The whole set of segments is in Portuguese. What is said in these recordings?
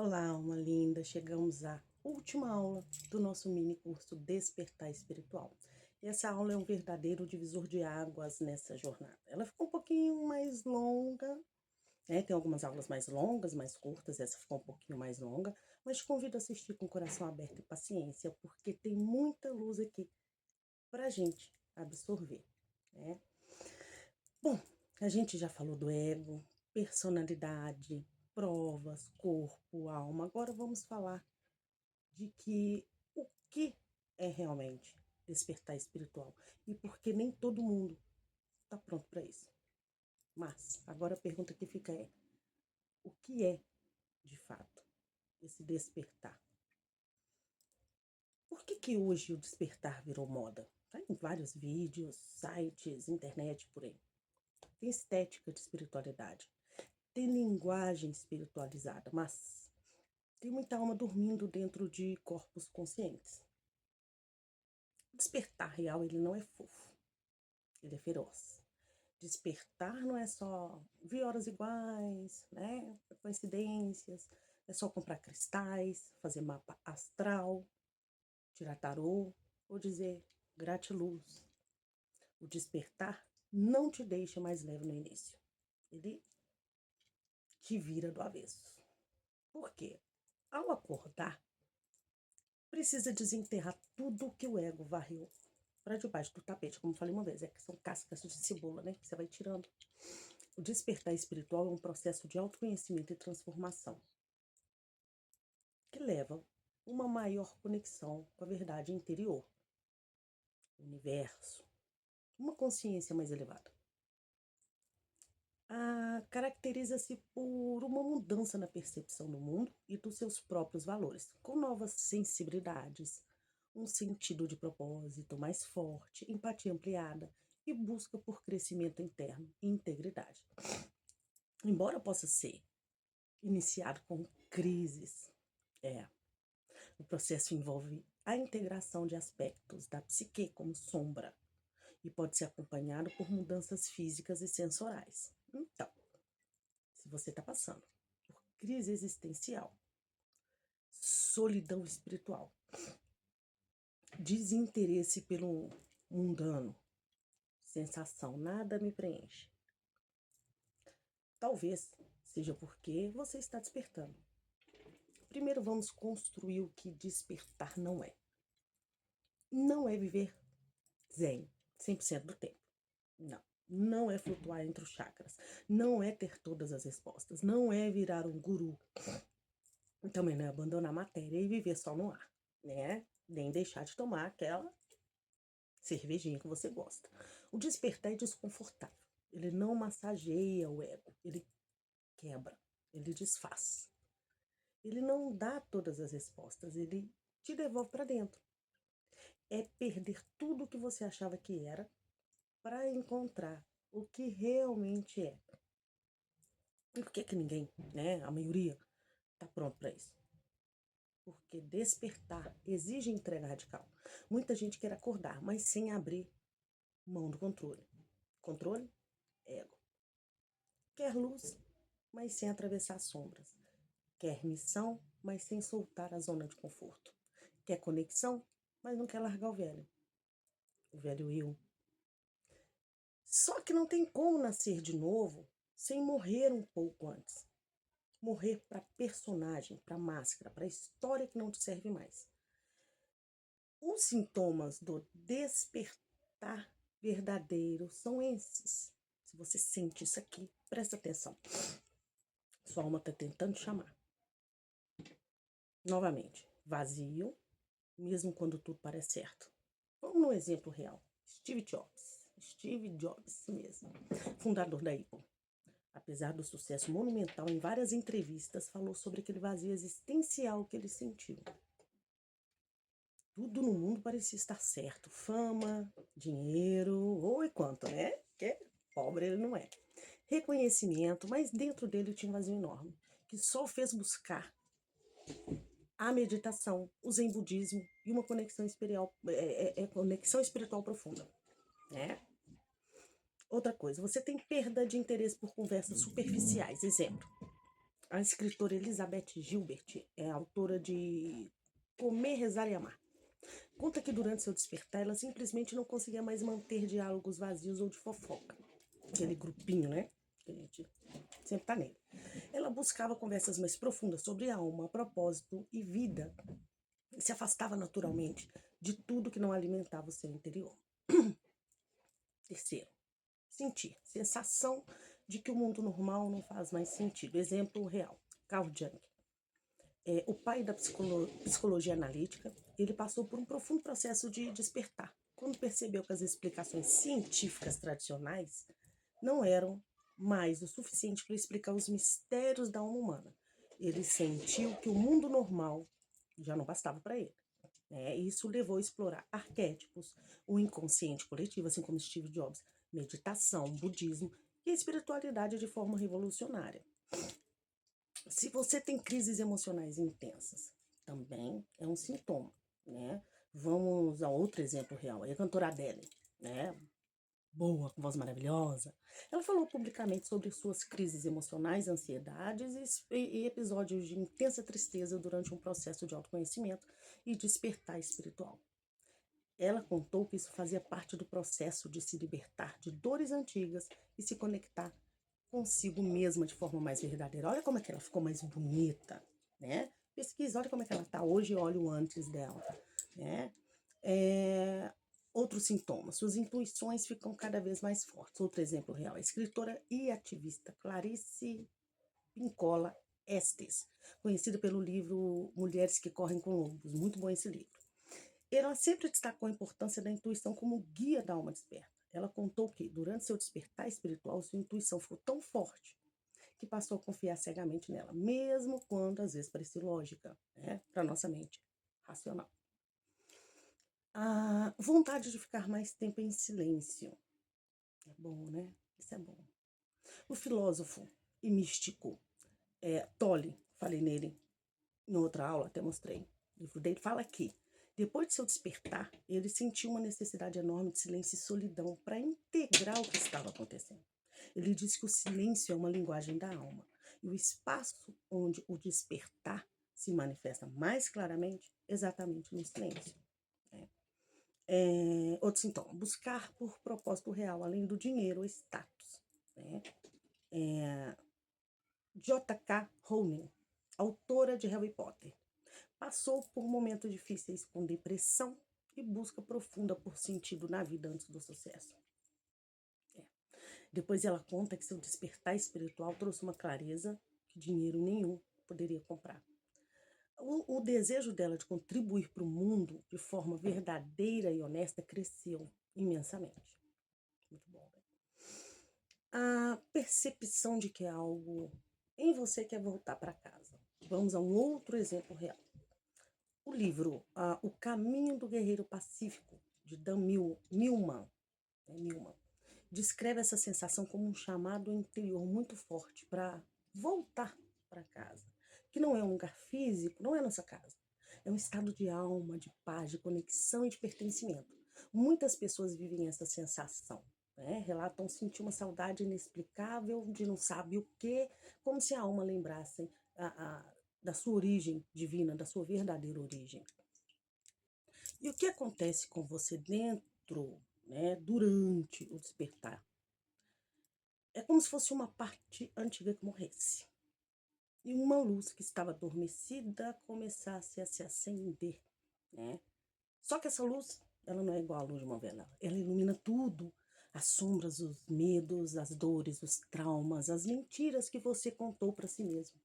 Olá, alma linda! Chegamos à última aula do nosso mini curso Despertar Espiritual. E essa aula é um verdadeiro divisor de águas nessa jornada. Ela ficou um pouquinho mais longa, né? Tem algumas aulas mais longas, mais curtas, essa ficou um pouquinho mais longa, mas te convido a assistir com o coração aberto e paciência, porque tem muita luz aqui pra gente absorver, né? Bom, a gente já falou do ego, personalidade, provas, corpo, alma. Agora vamos falar de o que é realmente despertar espiritual e porque nem todo mundo está pronto para isso. Mas agora a pergunta que fica é: o que é de fato esse despertar? Por que hoje o despertar virou moda? Tá em vários vídeos, sites, internet, por aí. Tem estética de espiritualidade, tem linguagem espiritualizada, mas tem muita alma dormindo dentro de corpos conscientes. O despertar real, ele não é fofo, ele é feroz. Despertar não é só ver horas iguais, né? Coincidências, é só comprar cristais, fazer mapa astral, tirar tarô ou dizer gratiluz. O despertar não te deixa mais leve no início. Ele te vira do avesso. Por quê? Ao acordar, precisa desenterrar tudo que o ego varreu para debaixo do tapete, como falei uma vez, é que são cascas de cebola, né? Que você vai tirando. O despertar espiritual é um processo de autoconhecimento e transformação que leva uma maior conexão com a verdade interior, o universo, uma consciência mais elevada. Caracteriza-se por uma mudança na percepção do mundo e dos seus próprios valores, com novas sensibilidades, um sentido de propósito mais forte, empatia ampliada e busca por crescimento interno e integridade. Embora possa ser iniciado com crises, o processo envolve a integração de aspectos da psique como sombra e pode ser acompanhado por mudanças físicas e sensoriais. Então, se você está passando por crise existencial, solidão espiritual, desinteresse pelo mundano, sensação nada me preenche, talvez seja porque você está despertando. Primeiro vamos construir o que despertar não é. Não é viver zen 100% do tempo. Não. Não é flutuar entre os chakras. Não é ter todas as respostas. Não é virar um guru. Também não é abandonar a matéria e viver só no ar, né? Nem deixar de tomar aquela cervejinha que você gosta. O despertar é desconfortável. Ele não massageia o ego. Ele quebra. Ele desfaz. Ele não dá todas as respostas. Ele te devolve para dentro. É perder tudo o que você achava que era para encontrar o que realmente é. E por que ninguém, né, a maioria, está pronto para isso? Porque despertar exige entrega radical. Muita gente quer acordar, mas sem abrir mão do controle. Controle? Ego. Quer luz, mas sem atravessar as sombras. Quer missão, mas sem soltar a zona de conforto. Quer conexão, mas não quer largar o velho. O velho eu. Só que não tem como nascer de novo sem morrer um pouco antes. Morrer para personagem, para máscara, para história que não te serve mais. Os sintomas do despertar verdadeiro são esses. Se você sente isso aqui, presta atenção. Sua alma está tentando chamar. Novamente, vazio, mesmo quando tudo parece certo. Vamos num exemplo real. Steve Jobs mesmo, fundador da Apple. Apesar do sucesso monumental, em várias entrevistas falou sobre aquele vazio existencial que ele sentiu. Tudo no mundo parecia estar certo. Fama, dinheiro, ou e quanto, né? Porque pobre ele não é. Reconhecimento, mas dentro dele tinha um vazio enorme, que só o fez buscar a meditação, o zen budismo e uma conexão espiritual profunda, né? Outra coisa, você tem perda de interesse por conversas superficiais. Exemplo, A escritora Elizabeth Gilbert é autora de Comer, Rezar e Amar. Conta que durante seu despertar ela simplesmente não conseguia mais manter diálogos vazios ou de fofoca. Aquele grupinho, né? Que a gente sempre tá nele. Ela buscava conversas mais profundas sobre alma, propósito e vida. E se afastava naturalmente de tudo que não alimentava o seu interior. Terceiro, sentir. Sensação de que o mundo normal não faz mais sentido. Exemplo real. Carl Jung. O pai da psicologia analítica, ele passou por um profundo processo de despertar. Quando percebeu que as explicações científicas tradicionais não eram mais o suficiente para explicar os mistérios da alma humana. Ele sentiu que o mundo normal já não bastava para ele. Isso levou a explorar arquétipos, o inconsciente coletivo, assim como Steve Jobs, meditação, budismo e a espiritualidade de forma revolucionária. Se você tem crises emocionais intensas, também é um sintoma, né? Vamos a outro exemplo real, a cantora Adele, né? Boa, com voz maravilhosa. Ela falou publicamente sobre suas crises emocionais, ansiedades e episódios de intensa tristeza durante um processo de autoconhecimento e despertar espiritual. Ela contou que isso fazia parte do processo de se libertar de dores antigas e se conectar consigo mesma de forma mais verdadeira. Olha como é que ela ficou mais bonita, né? Pesquisa, olha como é que ela tá hoje, olha o antes dela, né? Outros sintomas, suas intuições ficam cada vez mais fortes. Outro exemplo real, a escritora e ativista Clarice Pincola Estes, conhecida pelo livro Mulheres que Correm com Lobos, muito bom esse livro. Ela sempre destacou a importância da intuição como guia da alma desperta. Ela contou que, durante seu despertar espiritual, sua intuição ficou tão forte que passou a confiar cegamente nela, mesmo quando às vezes parecia lógica, né, para nossa mente racional. A vontade de ficar mais tempo em silêncio. É bom, né? Isso é bom. O filósofo e místico Tolle, falei nele em outra aula, até mostrei. O livro dele fala que, depois de seu despertar, ele sentiu uma necessidade enorme de silêncio e solidão para integrar o que estava acontecendo. Ele diz que o silêncio é uma linguagem da alma. E o espaço onde o despertar se manifesta mais claramente, exatamente no silêncio. Outro sintoma, buscar por propósito real, além do dinheiro ou status. J.K. Rowling, autora de Harry Potter, passou por momentos difíceis com depressão e busca profunda por sentido na vida antes do sucesso. Depois ela conta que seu despertar espiritual trouxe uma clareza que dinheiro nenhum poderia comprar. O desejo dela de contribuir para o mundo de forma verdadeira e honesta cresceu imensamente. Muito bom, né? A percepção de que algo em você quer voltar para casa. Vamos a um outro exemplo real. O livro O Caminho do Guerreiro Pacífico, de Dan Millman, descreve essa sensação como um chamado interior muito forte para voltar para casa, que não é um lugar físico, não é nossa casa. É um estado de alma, de paz, de conexão e de pertencimento. Muitas pessoas vivem essa sensação, né? Relatam sentir uma saudade inexplicável de não sabe o que, como se a alma lembrasse da sua origem divina, da sua verdadeira origem. E o que acontece com você dentro, né, durante o despertar? É como se fosse uma parte antiga que morresse. E uma luz que estava adormecida começasse a se acender, né? Só que essa luz, ela não é igual à luz de uma vela. Ela ilumina tudo. As sombras, os medos, as dores, os traumas, as mentiras que você contou para si mesmo.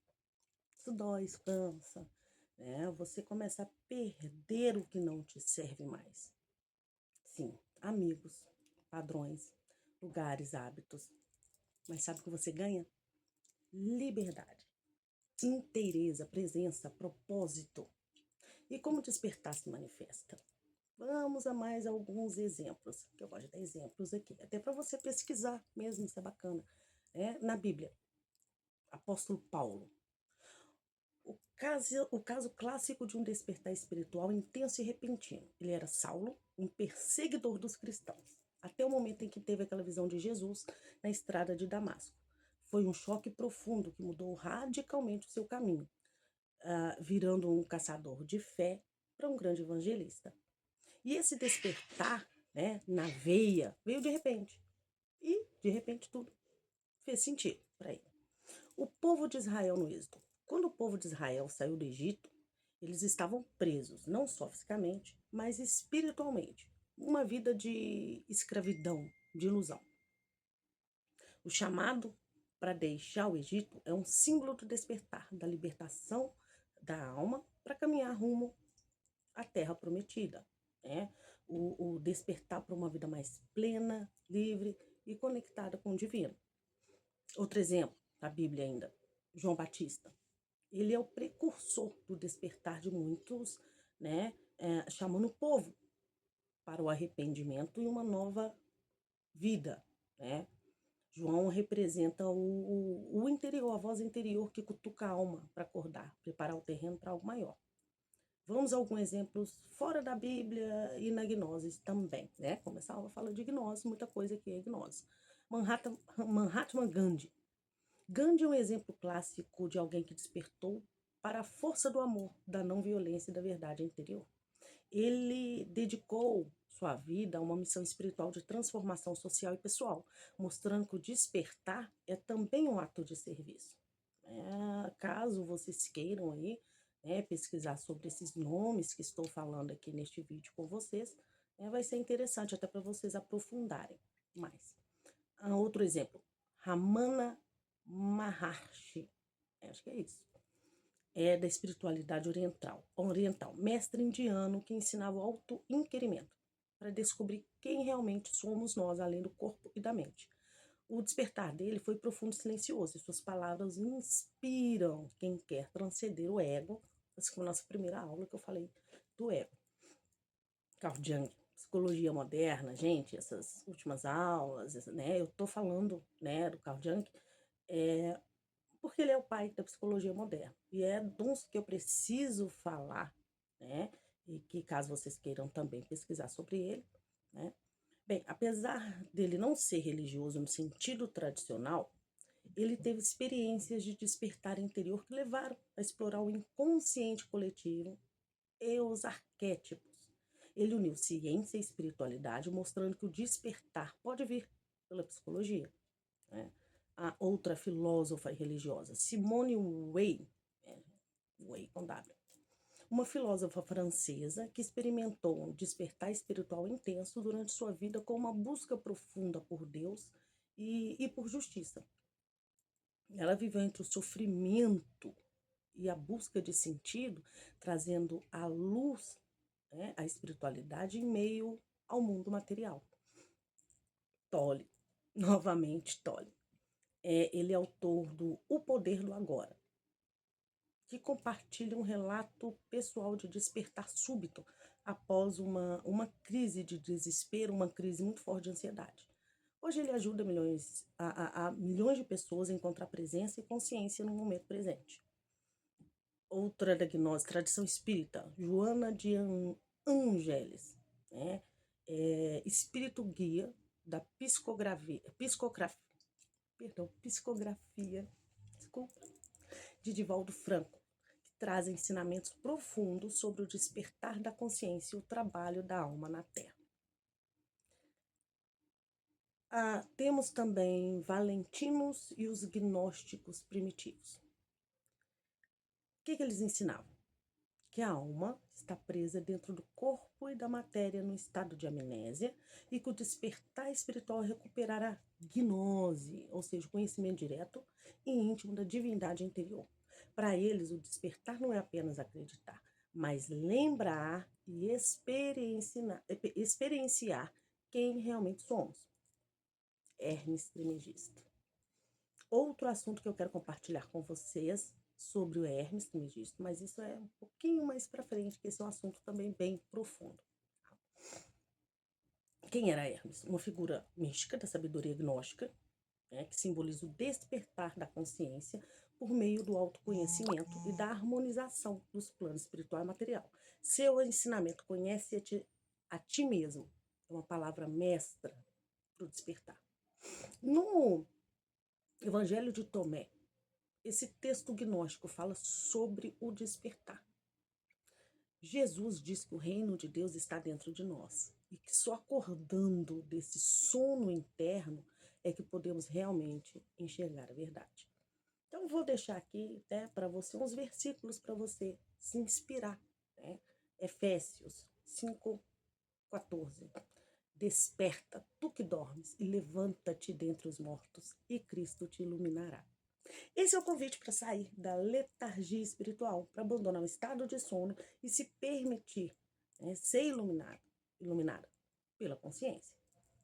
Isso dói, isso cansa, né? Você começa a perder o que não te serve mais. Sim, amigos, padrões, lugares, hábitos. Mas sabe o que você ganha? Liberdade, inteireza, presença, propósito. E como despertar se manifesta? Vamos a mais alguns exemplos, que eu gosto de dar exemplos aqui, até para você pesquisar mesmo, isso é bacana. Na Bíblia, apóstolo Paulo. O caso clássico de um despertar espiritual intenso e repentino. Ele era Saulo, um perseguidor dos cristãos, até o momento em que teve aquela visão de Jesus na estrada de Damasco. Foi um choque profundo que mudou radicalmente o seu caminho, virando um caçador de fé para um grande evangelista. E esse despertar, né, na veia, veio de repente. E, de repente, tudo fez sentido para ele. O povo de Israel no êxodo. Quando o povo de Israel saiu do Egito, eles estavam presos, não só fisicamente, mas espiritualmente. Uma vida de escravidão, de ilusão. O chamado para deixar o Egito é um símbolo do despertar, da libertação da alma para caminhar rumo à terra prometida. Né? O despertar para uma vida mais plena, livre e conectada com o divino. Outro exemplo, da Bíblia ainda, João Batista. Ele é o precursor do despertar de muitos, né, chamando o povo para o arrependimento e uma nova vida, né? João representa o interior, a voz interior que cutuca a alma para acordar, preparar o terreno para algo maior. Vamos a alguns exemplos fora da Bíblia e na gnose também, né? Como essa aula fala de gnose, muita coisa aqui é gnose. Mahatma Gandhi. Gandhi é um exemplo clássico de alguém que despertou para a força do amor, da não violência e da verdade interior. Ele dedicou sua vida a uma missão espiritual de transformação social e pessoal, mostrando que o despertar é também um ato de serviço. Caso vocês queiram aí, pesquisar sobre esses nomes que estou falando aqui neste vídeo com vocês, vai ser interessante até para vocês aprofundarem mais. Outro exemplo, Ramana Maharshi, acho que é isso. É da espiritualidade oriental, mestre indiano que ensinava o auto-inquirimento para descobrir quem realmente somos nós, além do corpo e da mente. O despertar dele foi profundo e silencioso, e suas palavras inspiram quem quer transcender o ego. Essa foi a nossa primeira aula que eu falei do ego. Carl Jung, psicologia moderna, gente, essas últimas aulas, né, eu tô falando, né, do Carl Jung, porque ele é o pai da psicologia moderna. E é dos que eu preciso falar, né? E que caso vocês queiram também pesquisar sobre ele, né? Bem, apesar dele não ser religioso no sentido tradicional, ele teve experiências de despertar interior que levaram a explorar o inconsciente coletivo e os arquétipos. Ele uniu ciência e espiritualidade, mostrando que o despertar pode vir pela psicologia, né? A outra filósofa e religiosa, Simone Weil, Weil com W, uma filósofa francesa que experimentou um despertar espiritual intenso durante sua vida com uma busca profunda por Deus e por justiça. Ela viveu entre o sofrimento e a busca de sentido, trazendo à luz, né, a espiritualidade em meio ao mundo material. Tolle, novamente Tolle. Ele é autor do O Poder do Agora, que compartilha um relato pessoal de despertar súbito após uma crise de desespero, uma crise muito forte de ansiedade. Hoje ele ajuda milhões de pessoas a encontrar presença e consciência no momento presente. Outra da gnose, tradição espírita, Joana de Ângeles, né? Espírito guia da psicografia, desculpa, de Divaldo Franco, que traz ensinamentos profundos sobre o despertar da consciência e o trabalho da alma na Terra. Temos também Valentinos e os gnósticos primitivos. O que eles ensinavam? Que a alma está presa dentro do corpo e da matéria no estado de amnésia e que o despertar espiritual é recuperar a gnose, ou seja, o conhecimento direto e íntimo da divindade interior. Para eles, o despertar não é apenas acreditar, mas lembrar e experienciar quem realmente somos. Hermes Trismegisto. Outro assunto que eu quero compartilhar com vocês sobre o Hermes Trismegisto, mas isso é um pouquinho mais para frente, que esse é um assunto também bem profundo. Quem era Hermes? Uma figura mística da sabedoria gnóstica, né, que simboliza o despertar da consciência por meio do autoconhecimento e da harmonização dos planos espiritual e material. Seu ensinamento, conhece a ti mesmo, é uma palavra mestra para o despertar. Evangelho de Tomé. Esse texto gnóstico fala sobre o despertar. Jesus diz que o reino de Deus está dentro de nós e que só acordando desse sono interno é que podemos realmente enxergar a verdade. Então, vou deixar aqui, né, para você uns versículos para você se inspirar. Né? Efésios 5:14. Desperta, tu que dormes, e levanta-te dentre os mortos, e Cristo te iluminará. Esse é o convite para sair da letargia espiritual, para abandonar o estado de sono e se permitir, né, ser iluminada pela consciência.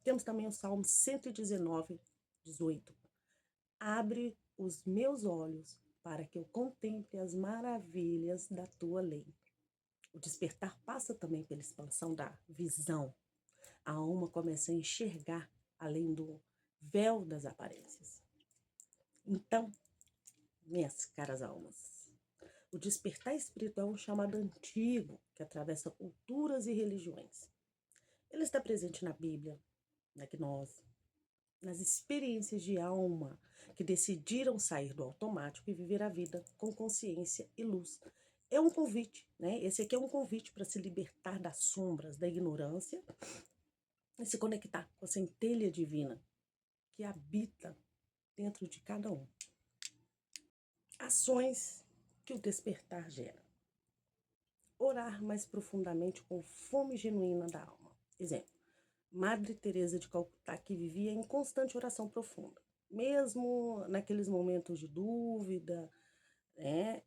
Temos também o Salmo 119:18. Abre os meus olhos para que eu contemple as maravilhas da tua lei. O despertar passa também pela expansão da visão. A alma começa a enxergar além do véu das aparências. Então, minhas caras almas, o despertar espiritual é um chamado antigo que atravessa culturas e religiões. Ele está presente na Bíblia, na gnose, nas experiências de alma que decidiram sair do automático e viver a vida com consciência e luz. É um convite, né? Esse aqui é um convite para se libertar das sombras, da ignorância e se conectar com a centelha divina que habita dentro de cada um. Ações que o despertar gera. Orar mais profundamente com fome genuína da alma. Exemplo, Madre Teresa de Calcutá, que vivia em constante oração profunda. Mesmo naqueles momentos de dúvida, né,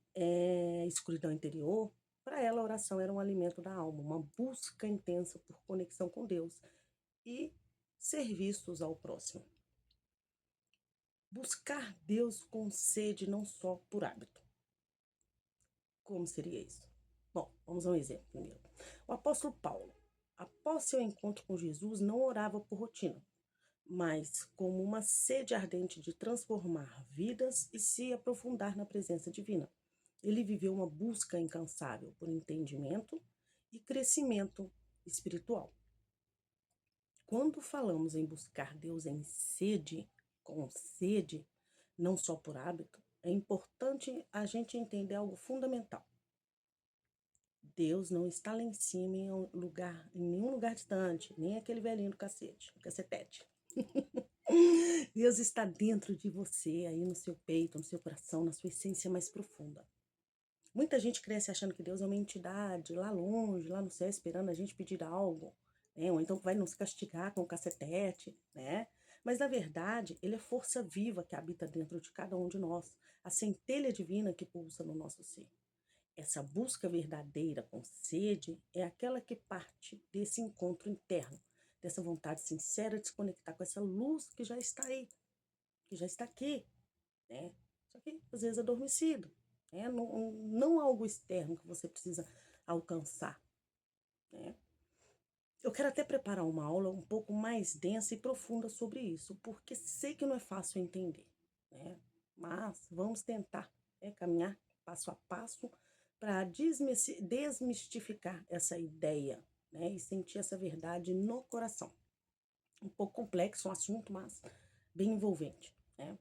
escuridão interior, para ela a oração era um alimento da alma, uma busca intensa por conexão com Deus e serviços ao próximo. Buscar Deus com sede, não só por hábito. Como seria isso? Bom, vamos a um exemplo primeiro. O apóstolo Paulo, após seu encontro com Jesus, não orava por rotina, mas como uma sede ardente de transformar vidas e se aprofundar na presença divina. Ele viveu uma busca incansável por entendimento e crescimento espiritual. Quando falamos em buscar Deus em sede, com sede, não só por hábito, é importante a gente entender algo fundamental. Deus não está lá em cima em nenhum lugar distante, nem aquele velhinho do cacetete. Deus está dentro de você, aí no seu peito, no seu coração, na sua essência mais profunda. Muita gente cresce achando que Deus é uma entidade lá longe, lá no céu, esperando a gente pedir algo, né? Ou então vai nos castigar com o cacetete, né? Mas, na verdade, ele é força viva que habita dentro de cada um de nós, a centelha divina que pulsa no nosso ser. Essa busca verdadeira com sede é aquela que parte desse encontro interno, dessa vontade sincera de se conectar com essa luz que já está aí, que já está aqui, né? Só que às vezes adormecido, né? Não algo externo que você precisa alcançar, né? Eu quero até preparar uma aula um pouco mais densa e profunda sobre isso, porque sei que não é fácil entender, né? Mas vamos tentar, caminhar passo a passo para desmistificar essa ideia, né? E sentir essa verdade no coração. Um pouco complexo o assunto, mas bem envolvente, né?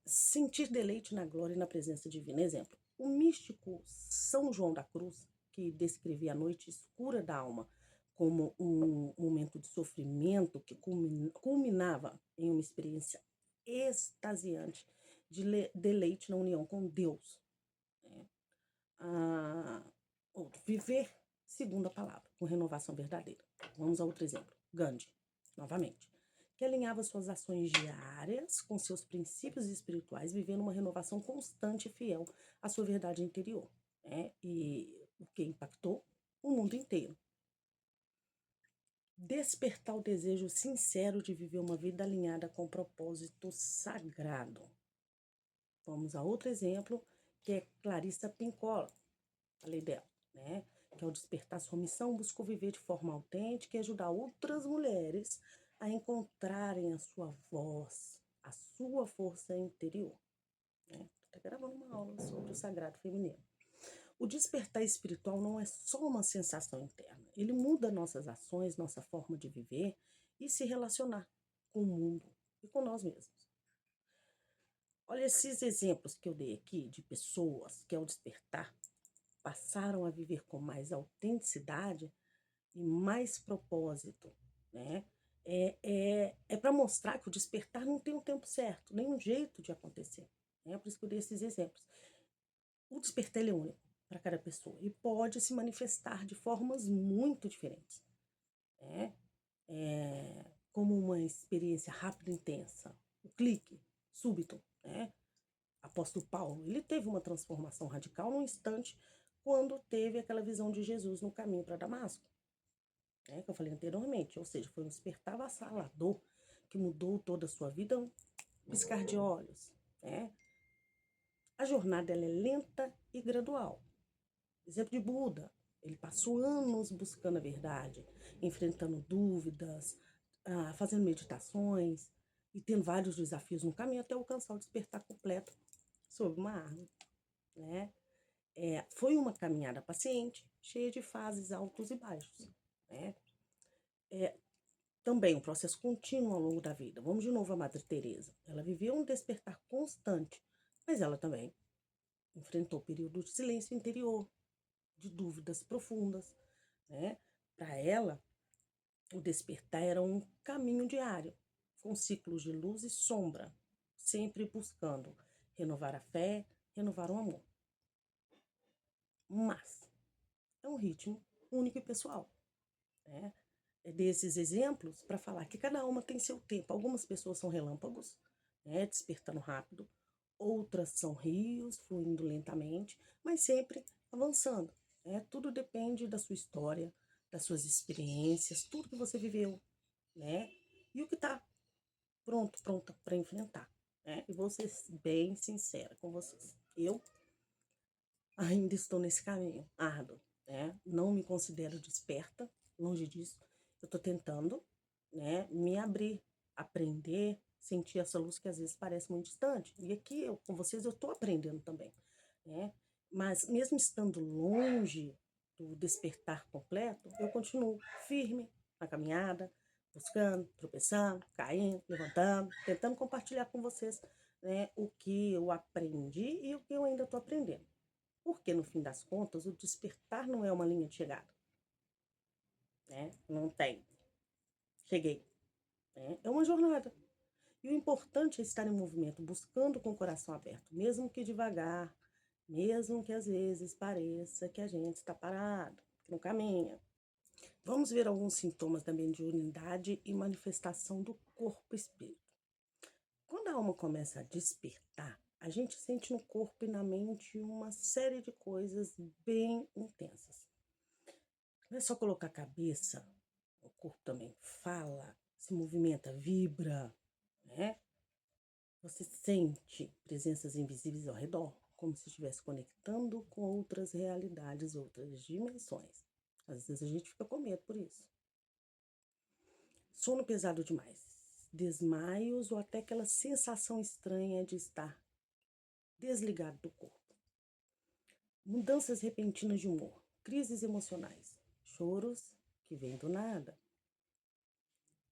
Sentir deleite na glória e na presença divina. Exemplo, o místico São João da Cruz, que descrevia a noite escura da alma como um momento de sofrimento que culminava em uma experiência extasiante de deleite na união com Deus. Né? Viver segundo a palavra, com renovação verdadeira. Vamos a outro exemplo. Gandhi, novamente, que alinhava suas ações diárias com seus princípios espirituais, vivendo uma renovação constante e fiel à sua verdade interior, né? E o que impactou o mundo inteiro. Despertar o desejo sincero de viver uma vida alinhada com o propósito sagrado. Vamos a outro exemplo, que é Clarissa Pinkola, falei dela, né? Que ao despertar sua missão, buscou viver de forma autêntica e ajudar outras mulheres a encontrarem a sua voz, a sua força interior. Né? Estou gravando uma aula sobre o sagrado feminino. O despertar espiritual não é só uma sensação interna. Ele muda nossas ações, nossa forma de viver e se relacionar com o mundo e com nós mesmos. Olha, esses exemplos que eu dei aqui de pessoas que, ao despertar, passaram a viver com mais autenticidade e mais propósito, né? É para mostrar que o despertar não tem um tempo certo, nem um jeito de acontecer. Né? Por isso que eu dei esses exemplos. O despertar ele é único para cada pessoa e pode se manifestar de formas muito diferentes. Né? Como uma experiência rápida e intensa, o clique súbito. Né? Apóstolo Paulo, ele teve uma transformação radical num instante quando teve aquela visão de Jesus no caminho para Damasco, né, que eu falei anteriormente, ou seja, foi um despertar avassalador que mudou toda a sua vida, um piscar de olhos. Né? A jornada ela é lenta e gradual. Exemplo de Buda, ele passou anos buscando a verdade, enfrentando dúvidas, fazendo meditações e tendo vários desafios no caminho até alcançar o despertar completo sob uma árvore. Né? Foi uma caminhada paciente, cheia de fases altos e baixos. Né? Também um processo contínuo ao longo da vida. Vamos de novo a Madre Teresa. Ela viveu um despertar constante, mas ela também enfrentou períodos de silêncio interior, de dúvidas profundas. Né? Para ela, o despertar era um caminho diário, com ciclos de luz e sombra, sempre buscando renovar a fé, renovar o amor. Mas é um ritmo único e pessoal. Né? Desses exemplos para falar que cada uma tem seu tempo. Algumas pessoas são relâmpagos, né, despertando rápido, outras são rios, fluindo lentamente, mas sempre avançando. Né? Tudo depende da sua história, das suas experiências, tudo que você viveu, né? E o que está pronta para enfrentar. Né? E vou ser bem sincera com vocês. Eu ainda estou nesse caminho árduo. Né? Não me considero desperta, longe disso. Eu estou tentando, né, me abrir, aprender, sentir essa luz que às vezes parece muito distante. E aqui, com vocês, eu estou aprendendo também. Né? Mas mesmo estando longe do despertar completo, eu continuo firme na caminhada, buscando, tropeçando, caindo, levantando, tentando compartilhar com vocês, né, o que eu aprendi e o que eu ainda estou aprendendo. Porque, no fim das contas, o despertar não é uma linha de chegada. Né? Não tem. Cheguei. Né? É uma jornada. E o importante é estar em movimento, buscando com o coração aberto, mesmo que devagar, mesmo que às vezes pareça que a gente está parado, que não caminha. Vamos ver alguns sintomas da mediunidade e manifestação do corpo e espírito. Quando a alma começa a despertar, a gente sente no corpo e na mente uma série de coisas bem intensas. Não é só colocar a cabeça, o corpo também fala, se movimenta, vibra, né? Você sente presenças invisíveis ao redor, como se estivesse conectando com outras realidades, outras dimensões. Às vezes a gente fica com medo por isso. Sono pesado demais, desmaios ou até aquela sensação estranha de estar desligado do corpo. Mudanças repentinas de humor, crises emocionais, choros que vêm do nada.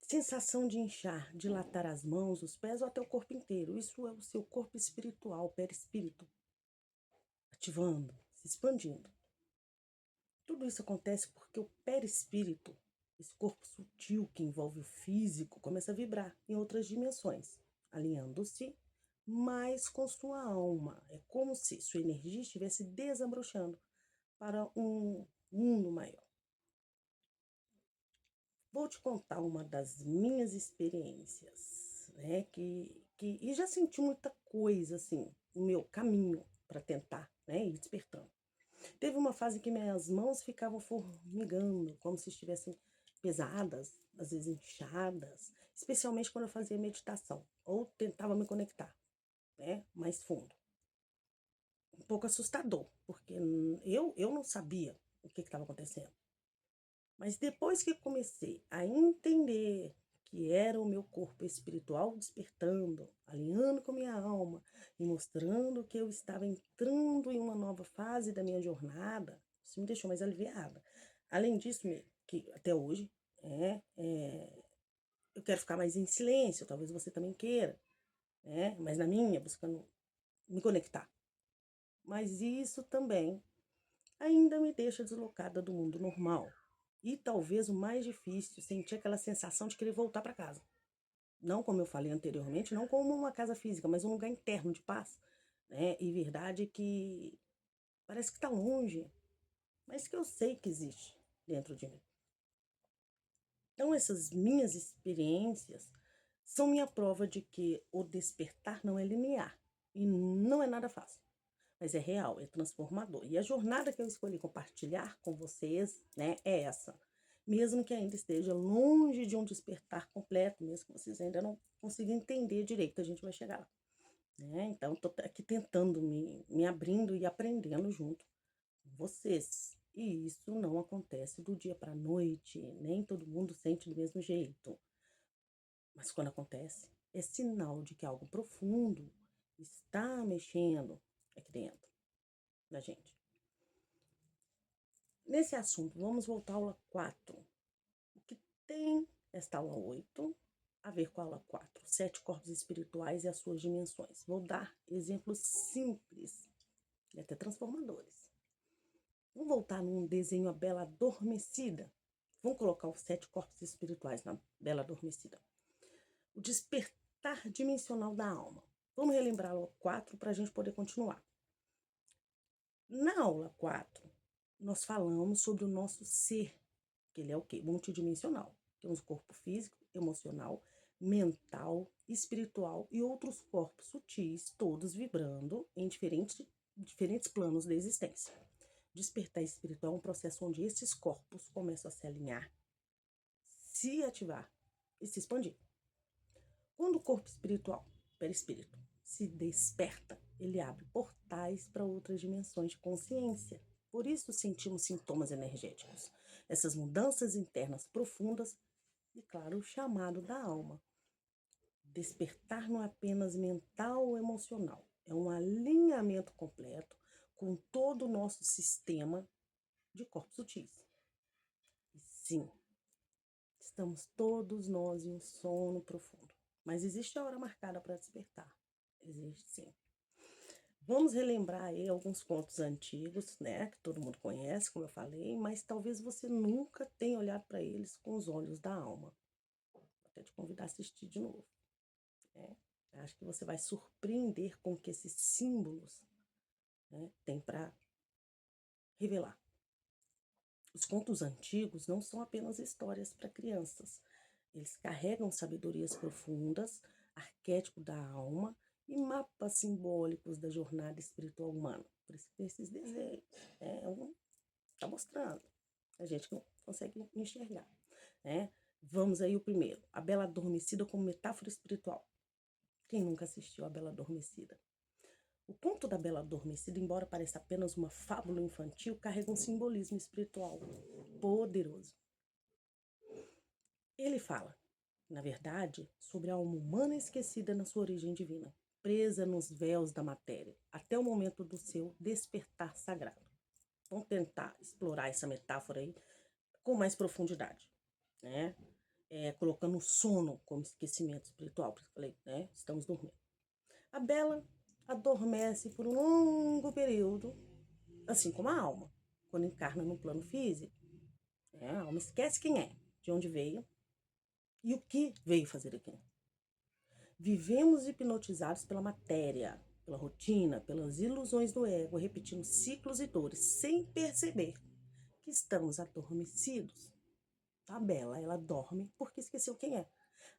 Sensação de inchar, dilatar as mãos, os pés ou até o corpo inteiro. Isso é o seu corpo espiritual, perispírito, ativando, se expandindo. Tudo isso acontece porque o perispírito, esse corpo sutil que envolve o físico, começa a vibrar em outras dimensões, alinhando-se mais com sua alma. É como se sua energia estivesse desabrochando para um mundo maior. Vou te contar uma das minhas experiências, né? E já senti muita coisa, assim, no meu caminho para tentar, né? Ir despertando. Teve uma fase que minhas mãos ficavam formigando, como se estivessem pesadas, às vezes inchadas, especialmente quando eu fazia meditação ou tentava me conectar, né? Mais fundo. Um pouco assustador, porque eu não sabia o que estava acontecendo. Mas depois que comecei a entender que era o meu corpo espiritual despertando, alinhando com a minha alma e mostrando que eu estava entrando em uma nova fase da minha jornada, isso me deixou mais aliviada. Além disso, que até hoje, eu quero ficar mais em silêncio, talvez você também queira. né? Mas na minha, buscando me conectar. Mas isso também ainda me deixa deslocada do mundo normal. E talvez o mais difícil, sentir aquela sensação de querer voltar para casa. Não como eu falei anteriormente, não como uma casa física, mas um lugar interno de paz, né? E verdade que parece que está longe, mas que eu sei que existe dentro de mim. Então, essas minhas experiências são minha prova de que o despertar não é linear e não é nada fácil, mas é real, é transformador. E a jornada que eu escolhi compartilhar com vocês, né, é essa. Mesmo que ainda esteja longe de um despertar completo, mesmo que vocês ainda não consigam entender direito, a gente vai chegar lá. Né? Então, estou aqui tentando me abrindo e aprendendo junto com vocês. E isso não acontece do dia para a noite, nem todo mundo sente do mesmo jeito. Mas quando acontece, é sinal de que algo profundo está mexendo aqui dentro da gente. Nesse assunto, vamos voltar à aula 4. O que tem esta aula 8 a ver com a aula 4? 7 corpos espirituais e as suas dimensões. Vou dar exemplos simples e até transformadores. Vamos voltar num desenho A Bela Adormecida. Vamos colocar os 7 corpos espirituais na Bela Adormecida. O despertar dimensional da alma. Vamos relembrar a aula 4 para a gente poder continuar. Na aula 4, nós falamos sobre o nosso ser, que ele é o quê? Multidimensional. Temos corpo físico, emocional, mental, espiritual e outros corpos sutis, todos vibrando em diferentes planos da existência. Despertar espiritual é um processo onde esses corpos começam a se alinhar, se ativar e se expandir. Quando o corpo espiritual, perispírito, se desperta, ele abre portais para outras dimensões de consciência. Por isso sentimos sintomas energéticos, essas mudanças internas profundas e, claro, o chamado da alma. Despertar não é apenas mental ou emocional, é um alinhamento completo com todo o nosso sistema de corpos sutis. E sim, estamos todos nós em um sono profundo. Mas existe a hora marcada para despertar. Existe sim. Vamos relembrar aí alguns contos antigos, né? Que todo mundo conhece, como eu falei, mas talvez você nunca tenha olhado para eles com os olhos da alma. Vou até te convidar a assistir de novo. Né? Acho que você vai surpreender com o que esses símbolos, né, têm para revelar. Os contos antigos não são apenas histórias para crianças. Eles carregam sabedorias profundas, arquétipo da alma e mapas simbólicos da jornada espiritual humana. Por isso que tem esses desenhos. Tá mostrando. A gente não consegue enxergar. Né? Vamos aí o primeiro. A Bela Adormecida como metáfora espiritual. Quem nunca assistiu a Bela Adormecida? O conto da Bela Adormecida, embora pareça apenas uma fábula infantil, carrega um simbolismo espiritual poderoso. Ele fala, na verdade, sobre a alma humana esquecida na sua origem divina, presa nos véus da matéria, até o momento do seu despertar sagrado. Vamos tentar explorar essa metáfora aí com mais profundidade, né? Colocando o sono como esquecimento espiritual, porque eu falei, né? Estamos dormindo. A Bela adormece por um longo período, assim como a alma, quando encarna no plano físico. A alma esquece quem é, de onde veio e o que veio fazer aqui. Vivemos hipnotizados pela matéria, pela rotina, pelas ilusões do ego, repetindo ciclos e dores, sem perceber que estamos adormecidos. A Bela, ela dorme porque esqueceu quem é.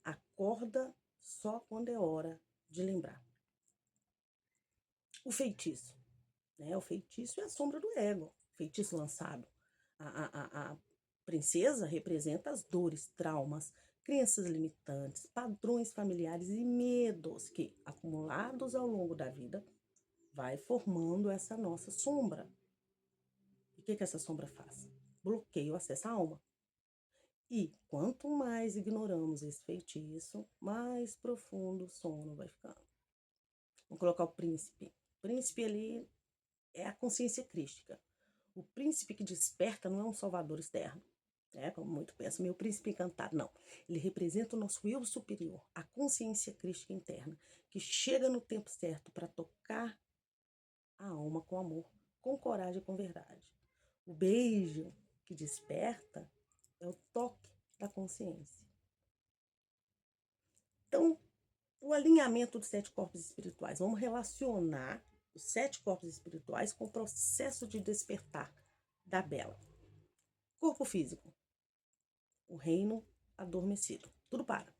Acorda só quando é hora de lembrar. O feitiço. Né? O feitiço é a sombra do ego. O feitiço lançado. A princesa representa as dores, traumas, crenças limitantes, padrões familiares e medos que, acumulados ao longo da vida, vai formando essa nossa sombra. E o que essa sombra faz? Bloqueia o acesso à alma. E quanto mais ignoramos esse feitiço, mais profundo o sono vai ficando. Vamos colocar o príncipe. O príncipe ali é a consciência crística. O príncipe que desperta não é um salvador externo. Como muito pensa, meu príncipe encantado. Não, ele representa o nosso eu superior, a consciência crística interna, que chega no tempo certo para tocar a alma com amor, com coragem e com verdade. O beijo que desperta é o toque da consciência. Então, o alinhamento dos 7 corpos espirituais. Vamos relacionar os 7 corpos espirituais com o processo de despertar da Bela. Corpo físico. O reino adormecido. Tudo para.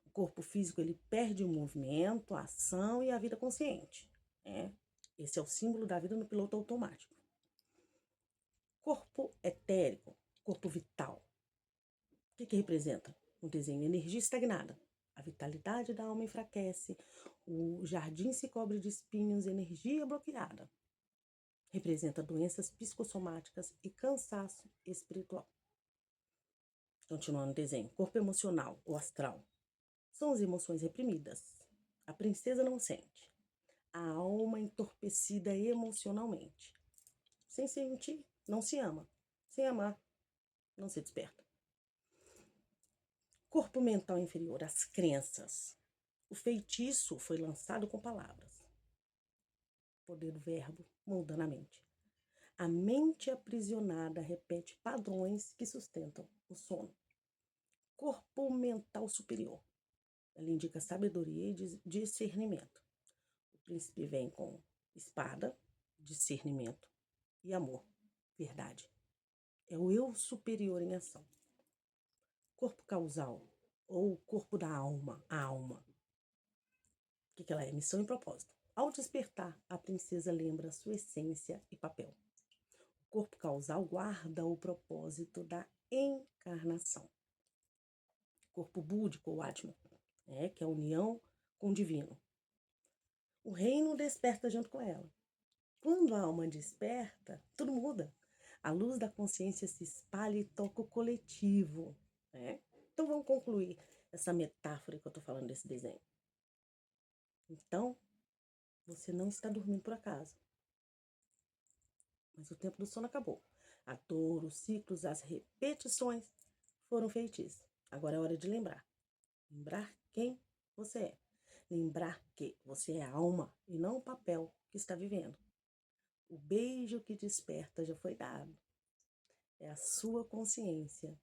O corpo físico, ele perde o movimento, a ação e a vida consciente. Esse é o símbolo da vida no piloto automático. Corpo etérico, corpo vital. O que representa? Um desenho, energia estagnada. A vitalidade da alma enfraquece, o jardim se cobre de espinhos, energia bloqueada. Representa doenças psicossomáticas e cansaço espiritual. Continuando o desenho, corpo emocional ou astral. São as emoções reprimidas. A princesa não sente. A alma entorpecida emocionalmente. Sem sentir, não se ama. Sem amar, não se desperta. Corpo mental inferior, as crenças. O feitiço foi lançado com palavras. Poder do verbo moldando a mente. A mente aprisionada repete padrões que sustentam o sono. Corpo mental superior. Ela indica sabedoria e discernimento. O príncipe vem com espada, discernimento e amor, verdade. É o eu superior em ação. Corpo causal, ou corpo da alma, a alma. O que ela é? Missão e propósito. Ao despertar, a princesa lembra sua essência e papel. O corpo causal guarda o propósito da encarnação. Corpo búdico ou Atman, que é a união com o divino. O reino desperta junto com ela. Quando a alma desperta, tudo muda. A luz da consciência se espalha e toca o coletivo. Então vamos concluir essa metáfora que eu estou falando desse desenho. Então, você não está dormindo por acaso. Mas o tempo do sono acabou. A dor, os ciclos, as repetições foram feitiços. Agora é hora de lembrar. Lembrar quem você é. Lembrar que você é a alma e não o papel que está vivendo. O beijo que desperta já foi dado. É a sua consciência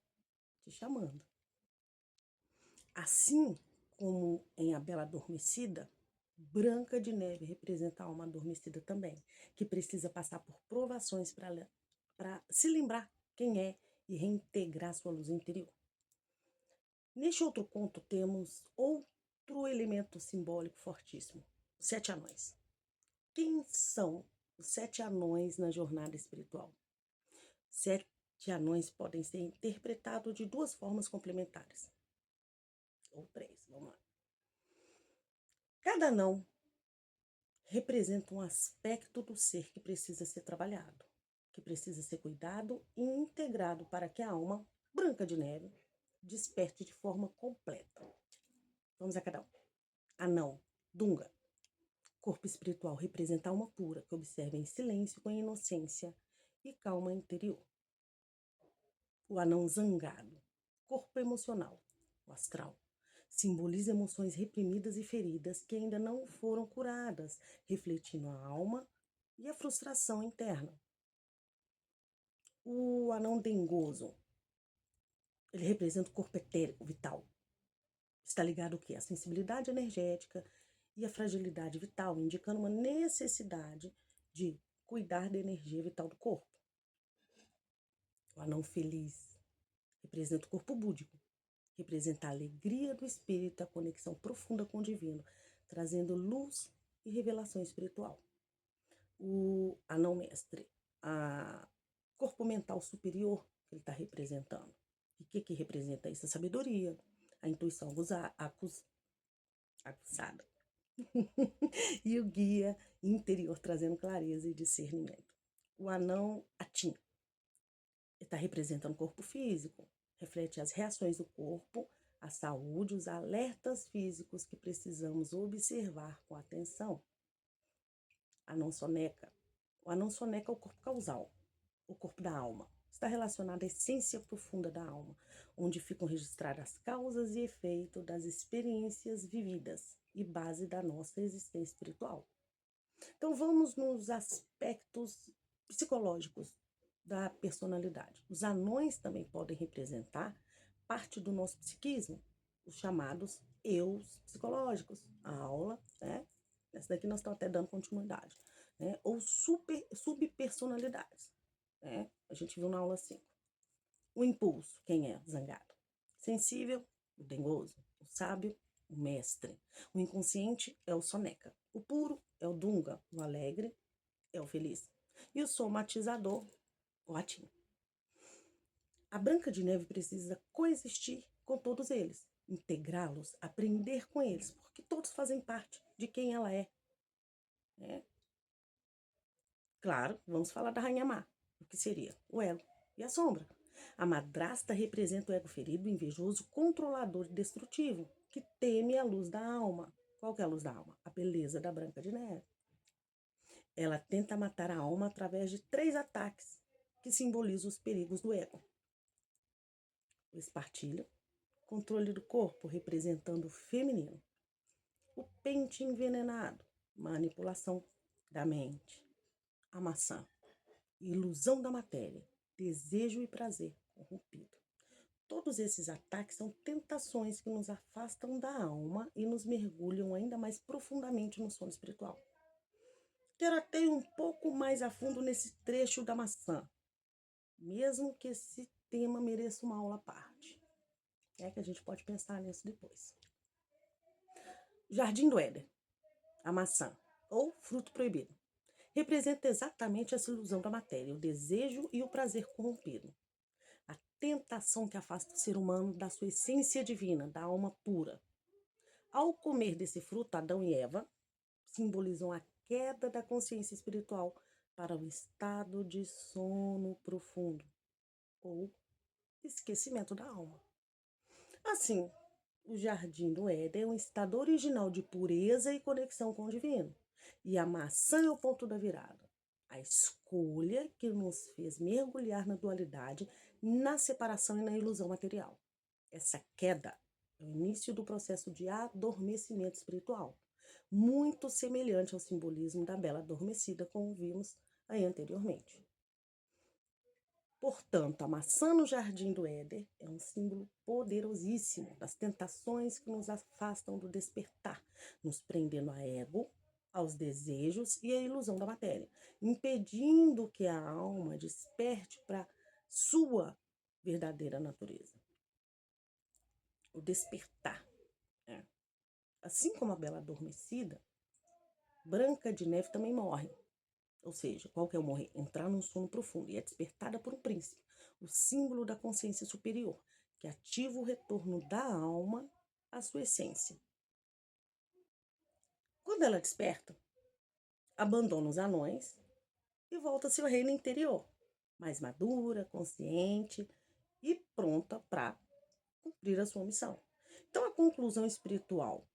te chamando. Assim como em A Bela Adormecida, Branca de Neve representa a alma adormecida também, que precisa passar por provações para se lembrar quem é e reintegrar sua luz interior. Neste outro conto temos outro elemento simbólico fortíssimo, os 7 anões. Quem são os 7 anões na jornada espiritual? 7 anões podem ser interpretados de 2 formas complementares. Ou 3, vamos lá. Cada anão representa um aspecto do ser que precisa ser trabalhado, que precisa ser cuidado e integrado para que a alma, Branca de Neve, desperte de forma completa. Vamos a cada um. Anão, Dunga. Corpo espiritual representa a alma pura, que observa em silêncio, com inocência e calma interior. O anão zangado. Corpo emocional, o astral. Simboliza emoções reprimidas e feridas que ainda não foram curadas, refletindo a alma e a frustração interna. O anão dengoso, ele representa o corpo etérico, vital. Está ligado ao quê? A sensibilidade energética e a fragilidade vital, indicando uma necessidade de cuidar da energia vital do corpo. O anão feliz representa o corpo búdico, representa a alegria do espírito, a conexão profunda com o divino, trazendo luz e revelação espiritual. O anão mestre, a corpo mental superior que ele está representando. E o que representa isso? A sabedoria, a intuição aguçada. E o guia interior trazendo clareza e discernimento. O anão Atim está representando o corpo físico, reflete as reações do corpo, a saúde, os alertas físicos que precisamos observar com atenção. Anão Soneca. O anão soneca é o corpo causal, o corpo da alma. está relacionada à essência profunda da alma, onde ficam registradas as causas e efeitos das experiências vividas e base da nossa existência espiritual. Então, vamos nos aspectos psicológicos da personalidade. Os anões também podem representar parte do nosso psiquismo, os chamados eus psicológicos. A aula, né? Essa daqui nós estamos até dando continuidade, né? Ou subpersonalidades, né? A gente viu na aula 5. O impulso, quem é? Zangado. Sensível, o dengoso. O sábio, o mestre. O inconsciente é o soneca. O puro é o dunga. O alegre é o feliz. E o somatizador, o ratinho. A Branca de Neve precisa coexistir com todos eles, integrá-los, aprender com eles, porque todos fazem parte de quem ela é. Né? Claro, vamos falar da Rainha Má, o que seria o ego e a sombra. A madrasta representa o ego ferido, invejoso, controlador e destrutivo, que teme a luz da alma. Qual que é a luz da alma? A beleza da Branca de Neve. Ela tenta matar a alma através de 3 ataques, que simbolizam os perigos do ego. O espartilho, controle do corpo, representando o feminino. O pente envenenado, manipulação da mente. A maçã, ilusão da matéria, desejo e prazer corrompido. Todos esses ataques são tentações que nos afastam da alma e nos mergulham ainda mais profundamente no sono espiritual. Quero até ir um pouco mais a fundo nesse trecho da maçã, mesmo que esse tema mereça uma aula à parte. É que a gente pode pensar nisso depois. Jardim do Éden, a maçã, ou fruto proibido, representa exatamente essa ilusão da matéria, o desejo e o prazer corrompido. A tentação que afasta o ser humano da sua essência divina, da alma pura. Ao comer desse fruto, Adão e Eva simbolizam a queda da consciência espiritual para o estado de sono profundo, ou esquecimento da alma. Assim, o jardim do Éden é um estado original de pureza e conexão com o divino. E a maçã é o ponto da virada. A escolha que nos fez mergulhar na dualidade, na separação e na ilusão material. Essa queda é o início do processo de adormecimento espiritual, muito semelhante ao simbolismo da Bela Adormecida, como vimos aí anteriormente. Portanto, a maçã no jardim do Éden é um símbolo poderosíssimo das tentações que nos afastam do despertar, nos prendendo a ego, aos desejos e à ilusão da matéria, impedindo que a alma desperte para sua verdadeira natureza. O despertar. Né? Assim como a Bela Adormecida, Branca de Neve também morre. Ou seja, qual que é o morrer? Entrar num sono profundo e é despertada por um príncipe, o símbolo da consciência superior, que ativa o retorno da alma à sua essência. Quando ela desperta, abandona os anões e volta ao seu reino interior, mais madura, consciente e pronta para cumprir a sua missão. Então, a conclusão espiritual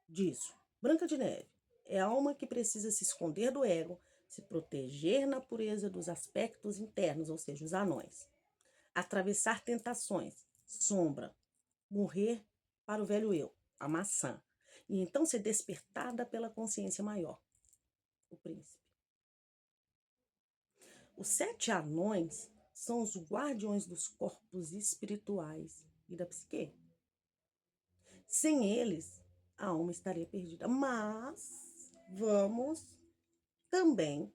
disso, Branca de Neve, é a alma que precisa se esconder do ego, se proteger na pureza dos aspectos internos, ou seja, os anões. Atravessar tentações, sombra, morrer para o velho eu, a maçã. E então ser despertada pela consciência maior, o príncipe. Os 7 anões são os guardiões dos corpos espirituais e da psique. Sem eles, a alma estaria perdida. Mas vamos também,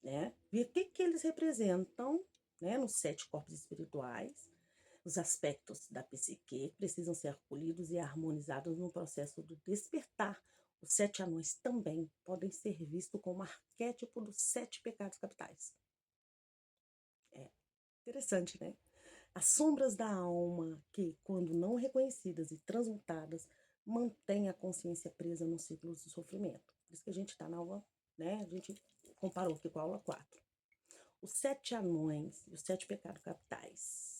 né, ver o que eles representam, né, nos 7 corpos espirituais, os aspectos da psique precisam ser acolhidos e harmonizados no processo do despertar. Os 7 anões também podem ser vistos como arquétipo dos 7 pecados capitais. É interessante, né? As sombras da alma que, quando não reconhecidas e transmutadas, mantêm a consciência presa no ciclo do sofrimento. Por isso que a gente está na aula, né? A gente comparou aqui com a aula 4. Os 7 anões e os 7 pecados capitais.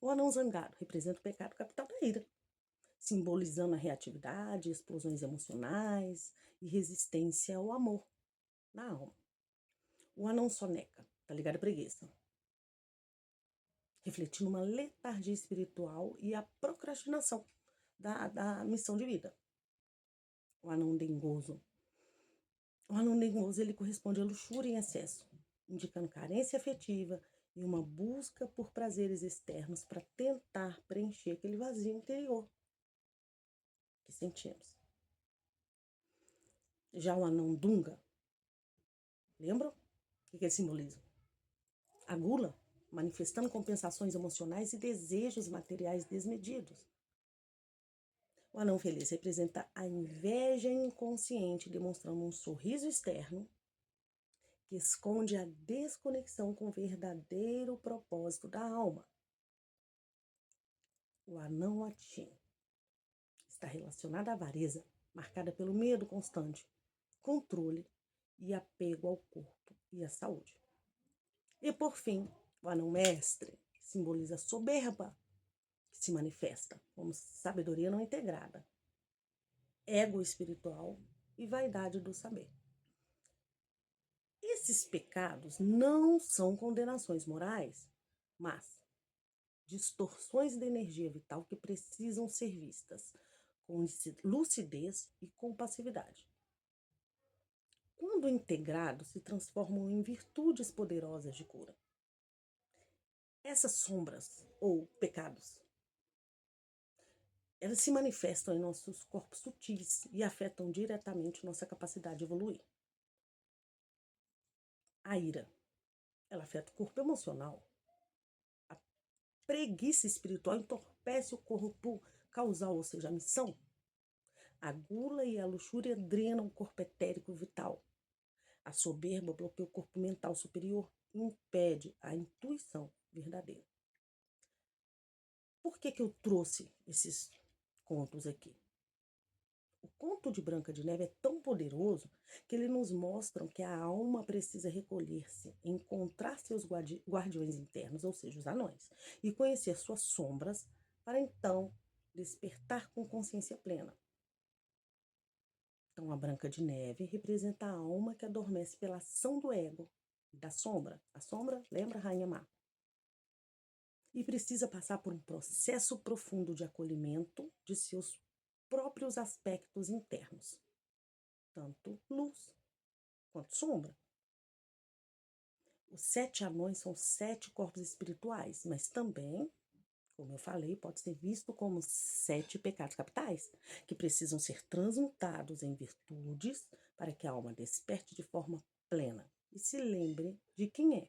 O anão zangado representa o pecado capital da ira, simbolizando a reatividade, explosões emocionais e resistência ao amor na alma. O anão soneca, tá ligado à preguiça, refletindo uma letargia espiritual e a procrastinação da missão de vida. O anão dengoso. O anão dengoso, ele corresponde à luxúria em excesso, indicando carência afetiva e uma busca por prazeres externos para tentar preencher aquele vazio interior que sentimos. Já o anão dunga, lembram? O que ele simboliza? A gula, manifestando compensações emocionais e desejos materiais desmedidos. O anão feliz representa a inveja inconsciente, demonstrando um sorriso externo que esconde a desconexão com o verdadeiro propósito da alma. O anão latim está relacionado à avareza, marcada pelo medo constante, controle e apego ao corpo e à saúde. E por fim, o anão mestre simboliza a soberba, que se manifesta como sabedoria não integrada, ego espiritual e vaidade do saber. Esses pecados não são condenações morais, mas distorções da energia vital que precisam ser vistas com lucidez e compassividade. Quando integrados, se transformam em virtudes poderosas de cura. Essas sombras ou pecados, elas se manifestam em nossos corpos sutis e afetam diretamente nossa capacidade de evoluir. A ira, ela afeta o corpo emocional. A preguiça espiritual entorpece o corpo causal, ou seja, a missão. A gula e a luxúria drenam o corpo etérico vital. A soberba bloqueia o corpo mental superior e impede a intuição verdadeira. Por que eu trouxe esses contos aqui? O conto de Branca de Neve é tão poderoso que ele nos mostra que a alma precisa recolher-se, encontrar seus guardiões internos, ou seja, os anões, e conhecer suas sombras para então despertar com consciência plena. Então, a Branca de Neve representa a alma que adormece pela ação do ego, da sombra. A sombra lembra a Rainha Má. E precisa passar por um processo profundo de acolhimento de seus próprios aspectos internos, tanto luz quanto sombra. Os 7 anões são 7 corpos espirituais, mas também, como eu falei, pode ser visto como 7 pecados capitais, que precisam ser transmutados em virtudes para que a alma desperte de forma plena e se lembre de quem é.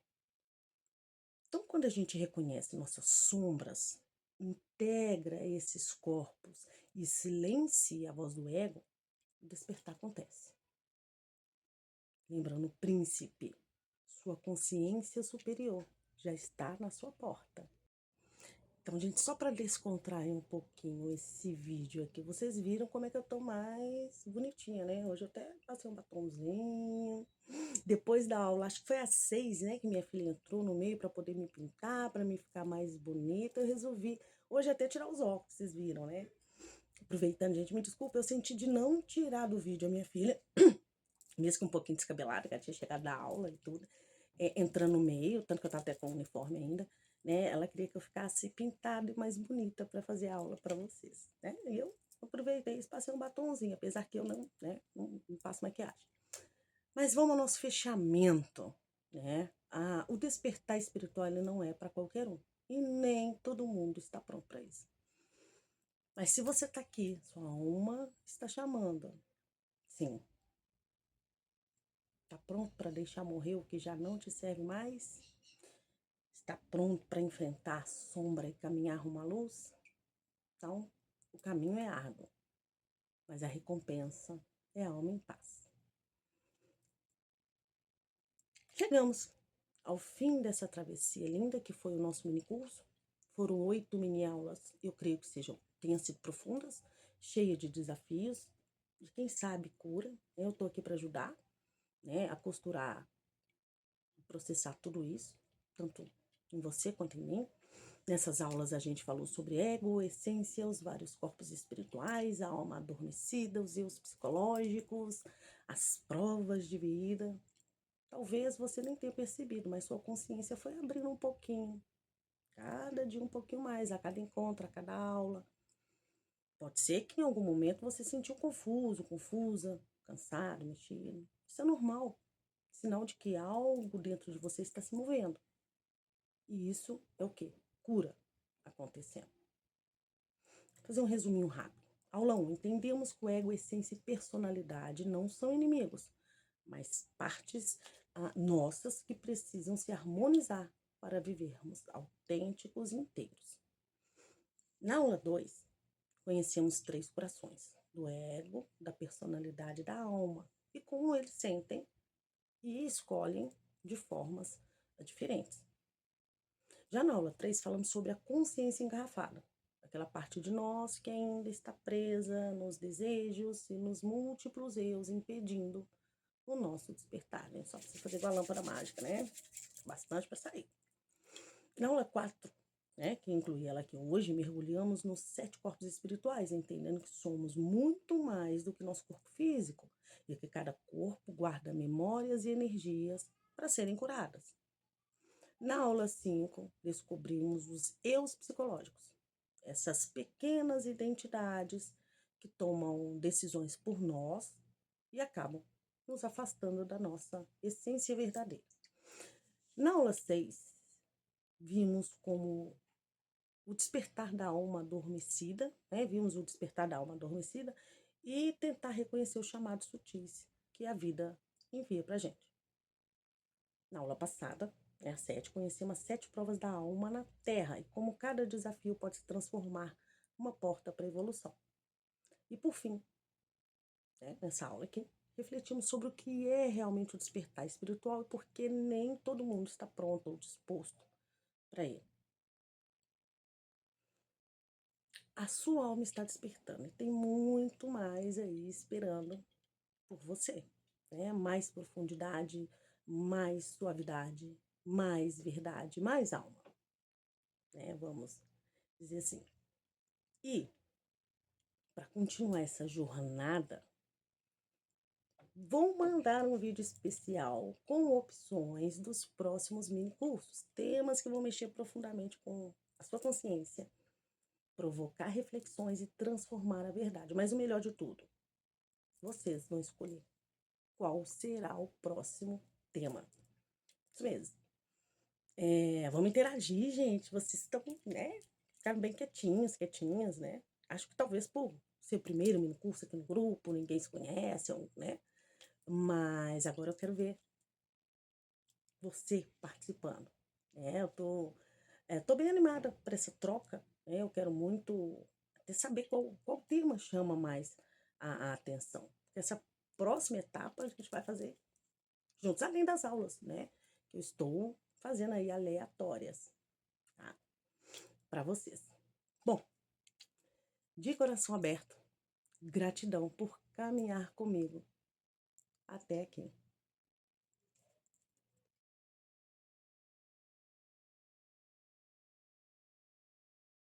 Então, quando a gente reconhece nossas sombras, integra esses corpos e silencia a voz do ego, o despertar acontece. Lembrando o príncipe, sua consciência superior já está na sua porta. Então, gente, só para descontrair um pouquinho esse vídeo aqui, vocês viram como é que eu tô mais bonitinha, né? Hoje eu até passei um batomzinho. Depois da aula, acho que foi às 6, né, que minha filha entrou no meio para poder me pintar, para me ficar mais bonita. Eu resolvi hoje até tirar os óculos, vocês viram, né? Aproveitando, gente, me desculpa, eu senti de não tirar do vídeo a minha filha, mesmo que um pouquinho descabelada, que ela tinha chegado da aula e tudo, entrando no meio, tanto que eu tava até com o uniforme ainda, né? Ela queria que eu ficasse pintada e mais bonita para fazer aula para vocês, né? E eu aproveitei e passei um batomzinho, apesar que eu não, né, não faço maquiagem. Mas vamos ao nosso fechamento, né? O despertar espiritual ele não é para qualquer um. E nem todo mundo está pronto para isso. Mas se você está aqui, sua alma está chamando. Sim. Está pronto para deixar morrer o que já não te serve mais? Está pronto para enfrentar a sombra e caminhar rumo à luz? Então, o caminho é árduo, mas a recompensa é a alma em paz. Chegamos ao fim dessa travessia linda que foi o nosso minicurso. Foram 8 mini-aulas, eu creio que tenham sido profundas, cheias de desafios, e quem sabe cura. Eu estou aqui para ajudar, né, a costurar, processar tudo isso, tanto em você quanto em mim. Nessas aulas a gente falou sobre ego, essência, os vários corpos espirituais, a alma adormecida, os erros psicológicos, as provas de vida. Talvez você nem tenha percebido, mas sua consciência foi abrindo um pouquinho. Cada dia um pouquinho mais, a cada encontro, a cada aula. Pode ser que em algum momento você se sentiu confuso, confusa, cansado, mexido. Isso é normal. Sinal de que algo dentro de você está se movendo. E isso é o quê? Cura acontecendo. Vou fazer um resuminho rápido. Aula 1. Entendemos que o ego, essência e personalidade não são inimigos, mas partes nossas que precisam se harmonizar para vivermos autênticos e inteiros. Na aula 2, conhecemos 3 corações, do ego, da personalidade e da alma, e como eles sentem e escolhem de formas diferentes. Já na aula 3, falamos sobre a consciência engarrafada, aquela parte de nós que ainda está presa nos desejos e nos múltiplos eus, impedindo o nosso despertar. A gente só precisa fazer igual a lâmpada mágica, né? Bastante para sair. Na aula 4, né, que inclui ela aqui hoje, mergulhamos nos 7 corpos espirituais, entendendo que somos muito mais do que nosso corpo físico e que cada corpo guarda memórias e energias para serem curadas. Na aula 5, descobrimos os eus psicológicos, essas pequenas identidades que tomam decisões por nós e acabam nos afastando da nossa essência verdadeira. Na aula 6, vimos como o despertar da alma adormecida, né? Vimos o despertar da alma adormecida e tentar reconhecer os chamados sutis que a vida envia para gente. Na aula passada, a 7, conhecemos as 7 provas da alma na Terra e como cada desafio pode se transformar uma porta para a evolução. E por fim, né, nessa aula aqui, refletimos sobre o que é realmente o despertar espiritual e por que nem todo mundo está pronto ou disposto para ele. A sua alma está despertando e tem muito mais aí esperando por você, né? Mais profundidade, mais suavidade, mais verdade, mais alma, né? Vamos dizer assim. E para continuar essa jornada, vou mandar um vídeo especial com opções dos próximos mini cursos, temas que vão mexer profundamente com a sua consciência, provocar reflexões e transformar a verdade. Mas o melhor de tudo, vocês vão escolher qual será o próximo tema. Isso mesmo. Vamos interagir, gente. Vocês estão, né? Ficaram bem quietinhos, quietinhas, né? Acho que talvez por ser o primeiro mini curso aqui no grupo, ninguém se conhece, né? Mas agora eu quero ver você participando. Tô bem animada para essa troca, né? Eu quero muito até saber qual tema chama mais a atenção. Essa próxima etapa a gente vai fazer juntos, além das aulas, né? Que eu estou fazendo aí aleatórias, tá? Para vocês. Bom, de coração aberto, gratidão por caminhar comigo até aqui.